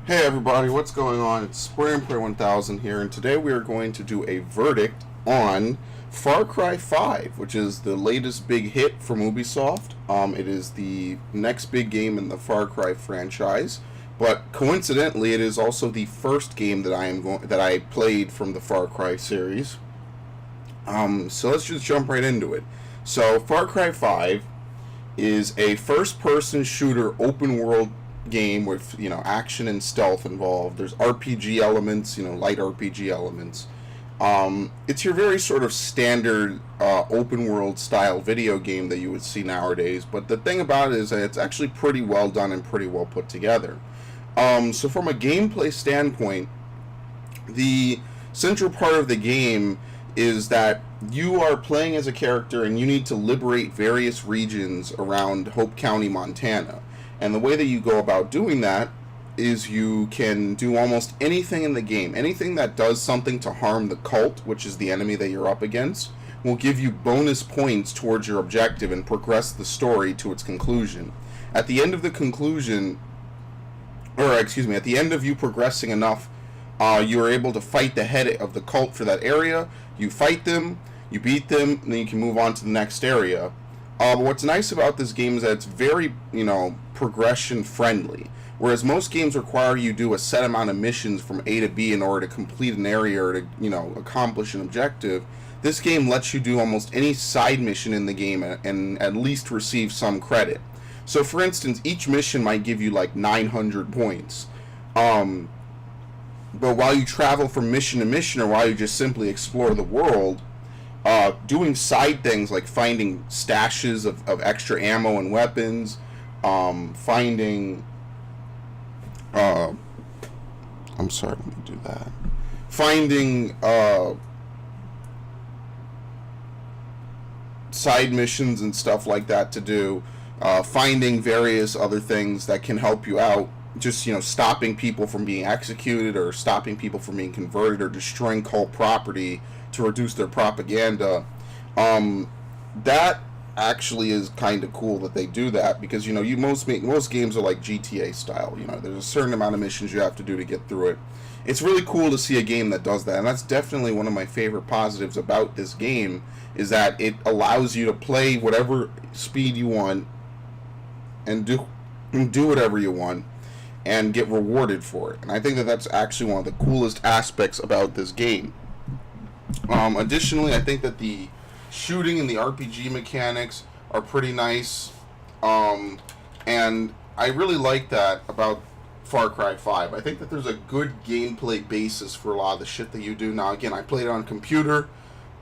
Hey everybody, what's going on? It's SpraynPray1000 here, and today we are going to do a verdict on Far Cry 5, which is the latest big hit from Ubisoft. It is the next big game in the Far Cry franchise, but coincidentally, it is also the first game that I played from the Far Cry series. So let's just jump right into it. So Far Cry 5 is a first-person shooter open-world game with action and stealth involved. There's RPG elements, light RPG elements. It's your very sort of standard open world style video game that you would see nowadays. But the thing about it is that it's actually pretty well done and pretty well put together. So from a gameplay standpoint, the central part of the game is that you are playing as a character and you need to liberate various regions around Hope County, Montana. And the way that you go about doing that is you can do almost anything in the game. Anything that does something to harm the cult, which is the enemy that you're up against, will give you bonus points towards your objective and progress the story to its conclusion. At the end of the conclusion, at the end of you progressing enough, you are able to fight the head of the cult for that area. You fight them, you beat them, and then you can move on to the next area. But what's nice about this game is that it's very, progression friendly. Whereas most games require you do a set amount of missions from A to B in order to complete an area or to, accomplish an objective, this game lets you do almost any side mission in the game and at least receive some credit. So for instance, each mission might give you like 900 points. But while you travel from mission to mission, or while you just simply explore the world, doing side things like finding stashes of extra ammo and weapons, finding finding side missions and stuff like that to do, finding various other things that can help you out, just stopping people from being executed or stopping people from being converted or destroying cult property to reduce their propaganda. That actually is kind of cool that they do that, because most games are like GTA style. There's a certain amount of missions you have to do to get through it. It's really cool to see a game that does that, and that's definitely one of my favorite positives about this game, is that it allows you to play whatever speed you want and do whatever you want and get rewarded for it. And I think that that's actually one of the coolest aspects about this game. Additionally, I think that the shooting and the RPG mechanics are pretty nice, and I really like that about Far Cry 5. I think that there's a good gameplay basis for a lot of the shit that you do. Now, again, I played it on computer,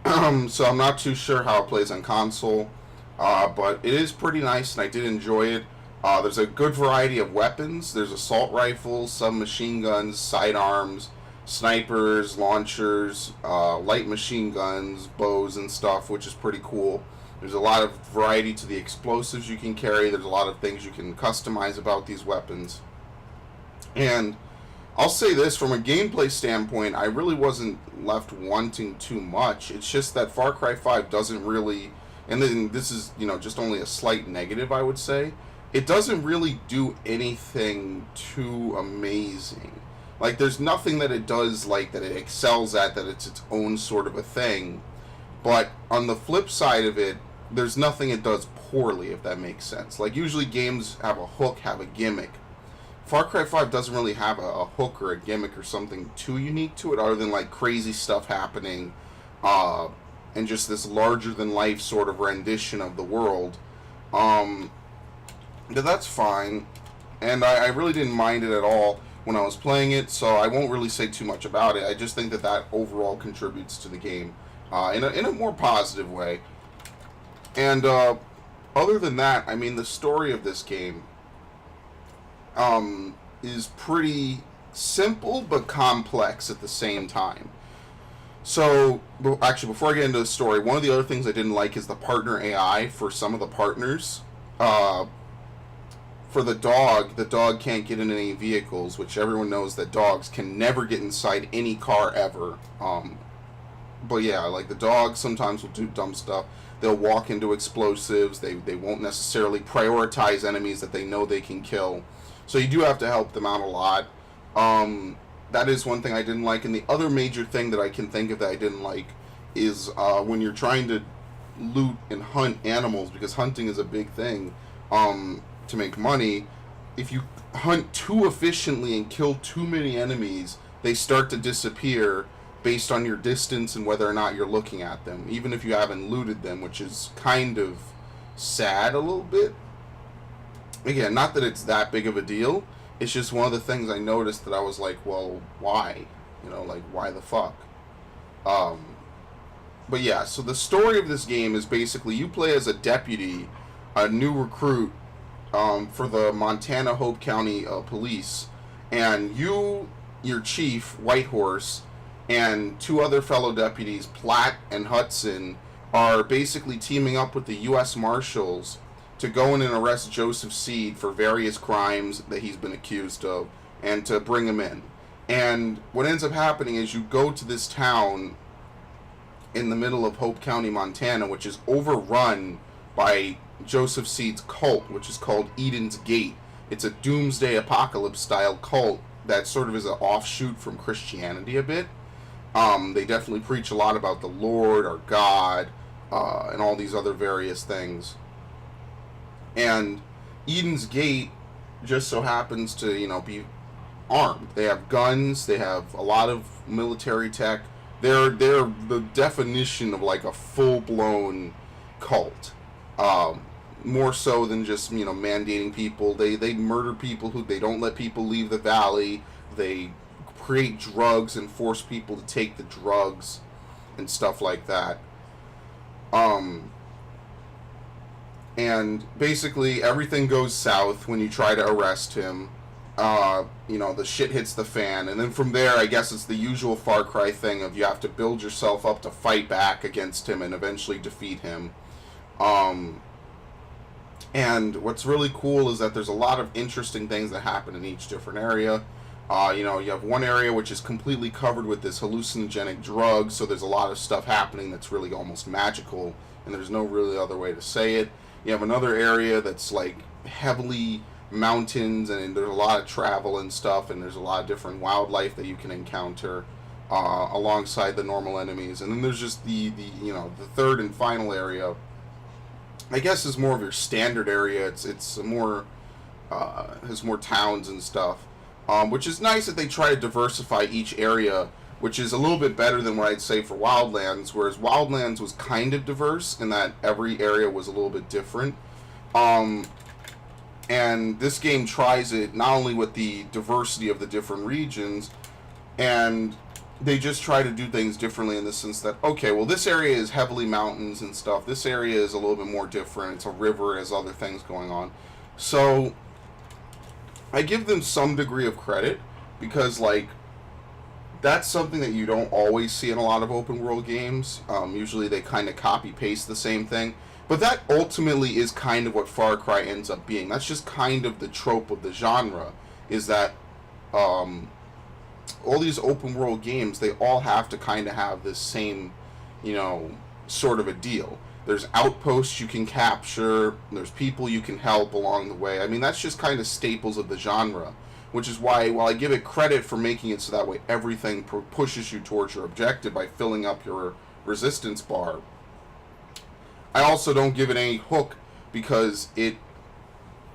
so I'm not too sure how it plays on console, but it is pretty nice, and I did enjoy it. There's a good variety of weapons. There's assault rifles, submachine guns, sidearms, snipers, launchers, light machine guns, bows and stuff, which is pretty cool. There's a lot of variety to the explosives you can carry. There's a lot of things you can customize about these weapons. And I'll say this, from a gameplay standpoint, I really wasn't left wanting too much. It's just that Far Cry 5 doesn't really, and then this is, just only a slight negative, I would say, it doesn't really do anything too amazing. Like, there's nothing that it does, like, that it excels at, that it's its own sort of a thing. But on the flip side of it, there's nothing it does poorly, if that makes sense. Like, usually games have a hook, have a gimmick. Far Cry 5 doesn't really have a hook or a gimmick or something too unique to it, other than, like, crazy stuff happening, and just this larger-than-life sort of rendition of the world. But that's fine, and I really didn't mind it at all when I was playing it, so I won't really say too much about it. I just think that that overall contributes to the game in a more positive way. And other than that, I mean, the story of this game is pretty simple but complex at the same time. So, actually, before I get into the story, one of the other things I didn't like is the partner AI for some of the partners. For the dog can't get in any vehicles, which everyone knows that dogs can never get inside any car ever. But yeah, like, the dog sometimes will do dumb stuff. They'll walk into explosives. They won't necessarily prioritize enemies that they know they can kill. So you do have to help them out a lot. That is one thing I didn't like. And the other major thing that I can think of that I didn't like is when you're trying to loot and hunt animals, because hunting is a big thing to make money. If you hunt too efficiently and kill too many enemies, they start to disappear based on your distance and whether or not you're looking at them, even if you haven't looted them, which is kind of sad a little bit. Again, not that it's that big of a deal. It's just one of the things I noticed that I was like, well, why? You know, like, why the fuck? But yeah, so the story of this game is basically you play as a deputy, a new recruit for the Montana Hope County Police, and you, your chief, Whitehorse, and two other fellow deputies, Platt and Hudson, are basically teaming up with the U.S. Marshals to go in and arrest Joseph Seed for various crimes that he's been accused of, and to bring him in. And what ends up happening is you go to this town in the middle of Hope County, Montana, which is overrun by Joseph Seed's cult, which is called Eden's Gate. It's a doomsday apocalypse style cult that sort of is an offshoot from Christianity a bit. They definitely preach a lot about the Lord or God and all these other various things. And Eden's Gate just so happens to, you know, be armed. They have guns. They have a lot of military tech. They're the definition of like a full-blown cult. More so than just, you know, mandating people. They murder people who they don't let people leave the valley. They create drugs and force people to take the drugs and stuff like that. And basically everything goes south when you try to arrest him. You know, the shit hits the fan, and then from there, I guess it's the usual Far Cry thing of you have to build yourself up to fight back against him and eventually defeat him. And what's really cool is that there's a lot of interesting things that happen in each different area. You know, you have one area which is completely covered with this hallucinogenic drug, so there's a lot of stuff happening that's really almost magical, and there's no really other way to say it. You have another area that's like heavily mountains, and there's a lot of travel and stuff, and there's a lot of different wildlife that you can encounter alongside the normal enemies. And then there's just the you know, the third and final area, I guess, is more of your standard area. It's more has more towns and stuff, which is nice that they try to diversify each area, which is a little bit better than what I'd say for Wildlands, whereas Wildlands was kind of diverse in that every area was a little bit different. And this game tries it not only with the diversity of the different regions, and they just try to do things differently in the sense that, okay, well, this area is heavily mountains and stuff. This area is a little bit more different. It's a river, it has other things going on. So I give them some degree of credit because, like, that's something that you don't always see in a lot of open world games. Usually they kind of copy paste the same thing. But that ultimately is kind of what Far Cry ends up being. That's just kind of the trope of the genre, is that all these open world games, they all have to kind of have this same, you know, sort of a deal. There's outposts you can capture, there's people you can help along the way. I mean, that's just kind of staples of the genre, which is why, while I give it credit for making it so that way everything pushes you towards your objective by filling up your resistance bar, I also don't give it any hook because it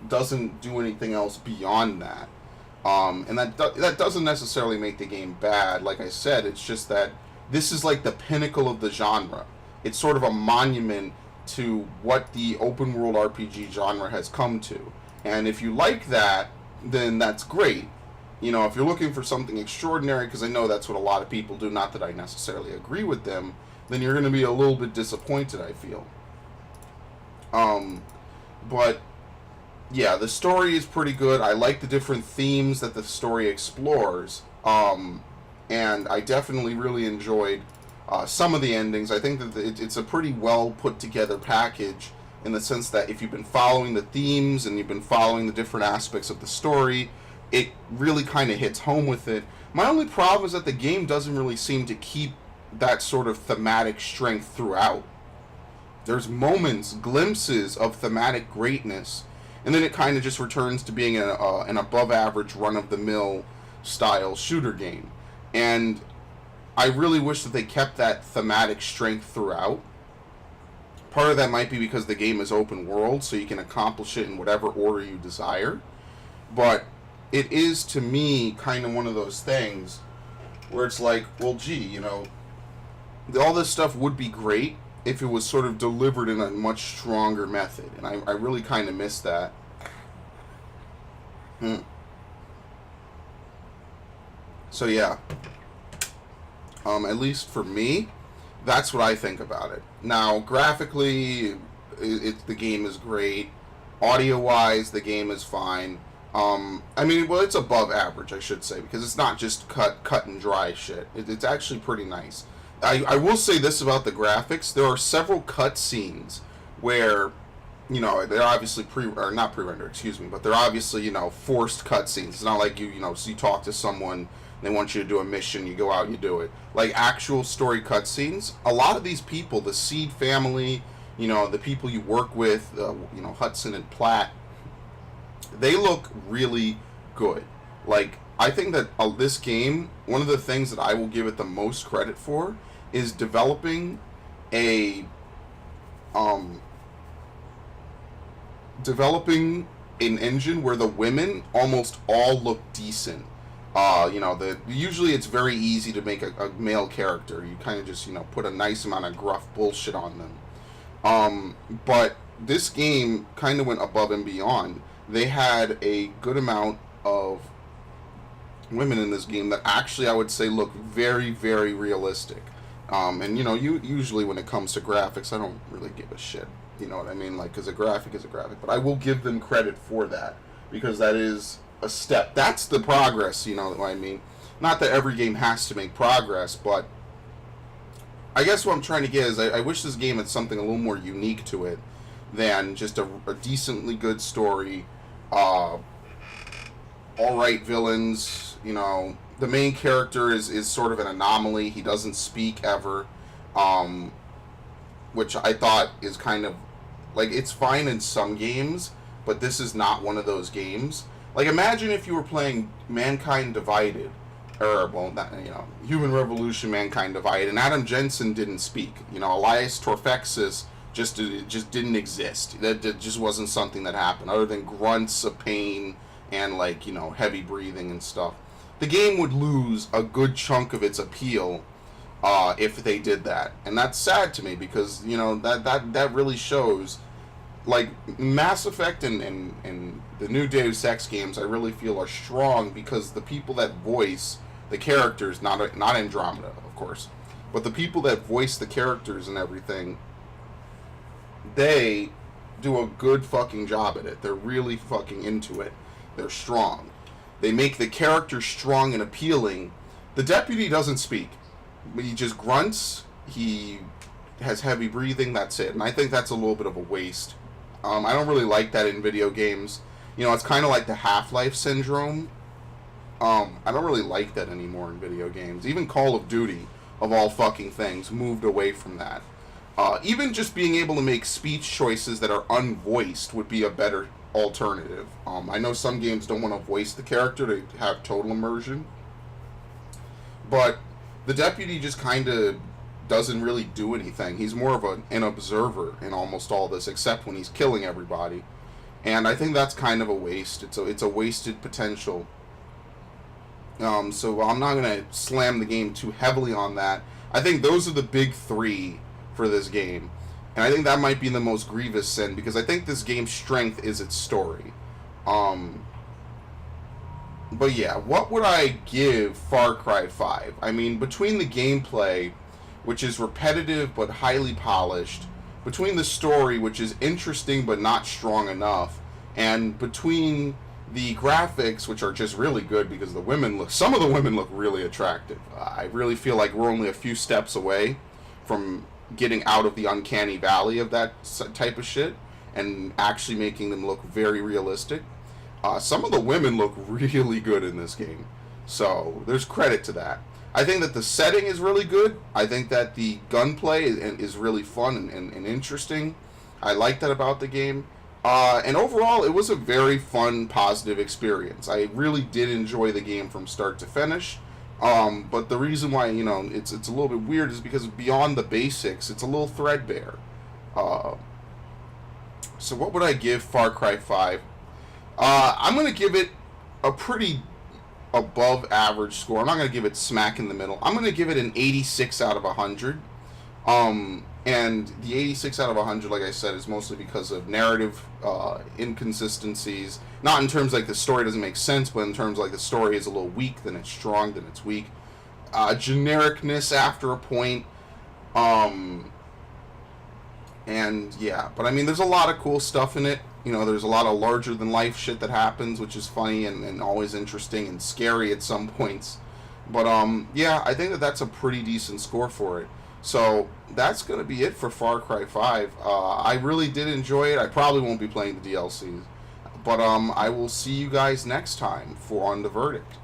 doesn't do anything else beyond that. And that doesn't necessarily make the game bad. Like I said, it's just that this is like the pinnacle of the genre. It's sort of a monument to what the open world RPG genre has come to. And if you like that, then that's great. You know, if you're looking for something extraordinary, because I know that's what a lot of people do, not that I necessarily agree with them, then you're going to be a little bit disappointed, I feel. But yeah, the story is pretty good. I like the different themes that the story explores. And I definitely really enjoyed some of the endings. I think that it's a pretty well put together package in the sense that if you've been following the themes and you've been following the different aspects of the story, it really kind of hits home with it. My only problem is that the game doesn't really seem to keep that sort of thematic strength throughout. There's moments, glimpses of thematic greatness, and then it kind of just returns to being an above-average, run-of-the-mill style shooter game. And I really wish that they kept that thematic strength throughout. Part of that might be because the game is open world, so you can accomplish it in whatever order you desire. But it is, to me, kind of one of those things where it's like, well, gee, you know, all this stuff would be great if it was sort of delivered in a much stronger method. And I really kind of miss that. So, yeah. At least for me, that's what I think about it. Now, graphically, the game is great. Audio-wise, the game is fine. I mean, well, it's above average, I should say, because it's not just cut and dry shit. It's actually pretty nice. I will say this about the graphics. There are several cut scenes where, you know, they're obviously not pre-rendered, excuse me, but they're obviously, you know, forced cut scenes. It's not like you know, so you talk to someone, they want you to do a mission, you go out and you do it. Like actual story cutscenes, a lot of these people, the Seed family, you know, the people you work with, you know, Hudson and Platt, they look really good. Like, I think that this game, one of the things that I will give it the most credit for is developing an engine where the women almost all look decent. You know, usually it's very easy to make a male character. You kind of just, you know, put a nice amount of gruff bullshit on them. But this game kind of went above and beyond. They had a good amount of women in this game that actually, I would say, look very, very realistic. And, you know, usually when it comes to graphics, I don't really give a shit. You know what I mean? Like, because a graphic is a graphic. But I will give them credit for that, because that is a step. That's the progress, you know what I mean? Not that every game has to make progress, but I guess what I'm trying to get is I wish this game had something a little more unique to it than just a decently good story, alright villains, you know. The main character is sort of an anomaly. He doesn't speak ever, which I thought is kind of, like, it's fine in some games, but this is not one of those games. Like, imagine if you were playing Mankind Divided, or, well, not, you know, Human Revolution, Mankind Divided, and Adam Jensen didn't speak. You know, Elias Torfexis just didn't exist. That just wasn't something that happened, other than grunts of pain and, like, you know, heavy breathing and stuff. The game would lose a good chunk of its appeal if they did that. And that's sad to me, because, you know, that really shows, like, Mass Effect and the new Deus Ex games, I really feel are strong because the people that voice the characters, not Andromeda, of course, but the people that voice the characters and everything, they do a good fucking job at it. They're really fucking into it. They're strong. They make the character strong and appealing. The deputy doesn't speak. He just grunts. He has heavy breathing. That's it. And I think that's a little bit of a waste. I don't really like that in video games. You know, it's kind of like the Half-Life syndrome. I don't really like that anymore in video games. Even Call of Duty, of all fucking things, moved away from that. Even just being able to make speech choices that are unvoiced would be a better alternative. I know some games don't want to voice the character to have total immersion, but the deputy just kind of doesn't really do anything. He's more of an observer in almost all this, except when he's killing everybody. And I think that's kind of a waste. It's a wasted potential. So I'm not going to slam the game too heavily on that. I think those are the big three for this game. And I think that might be the most grievous sin, because I think this game's strength is its story. But yeah, what would I give Far Cry 5? I mean, between the gameplay, which is repetitive but highly polished, between the story, which is interesting but not strong enough, and between the graphics, which are just really good because some of the women look really attractive. I really feel like we're only a few steps away from getting out of the uncanny valley of that type of shit and actually making them look very realistic. Some of the women look really good in this game, so there's credit to that. I think that the setting is really good. I think that the gunplay is really fun and interesting. I like that about the game. And overall, it was a very fun, positive experience. I really did enjoy the game from start to finish. But the reason why, it's a little bit weird is because beyond the basics, it's a little threadbare. Uh, so what would I give Far Cry 5? I'm going to give it a pretty above average score. I'm not going to give it smack in the middle. I'm going to give it an 86 out of 100. And the 86 out of 100, like I said, is mostly because of narrative inconsistencies. Not in terms like the story doesn't make sense, but in terms like the story is a little weak, then it's strong, then it's weak. Genericness after a point. And yeah, but I mean, there's a lot of cool stuff in it. There's a lot of larger than life shit that happens, which is funny and always interesting and scary at some points. But yeah, I think that's a pretty decent score for it. So that's going to be it for Far Cry 5. I really did enjoy it. I probably won't be playing the DLCs. But I will see you guys next time on The Verdict.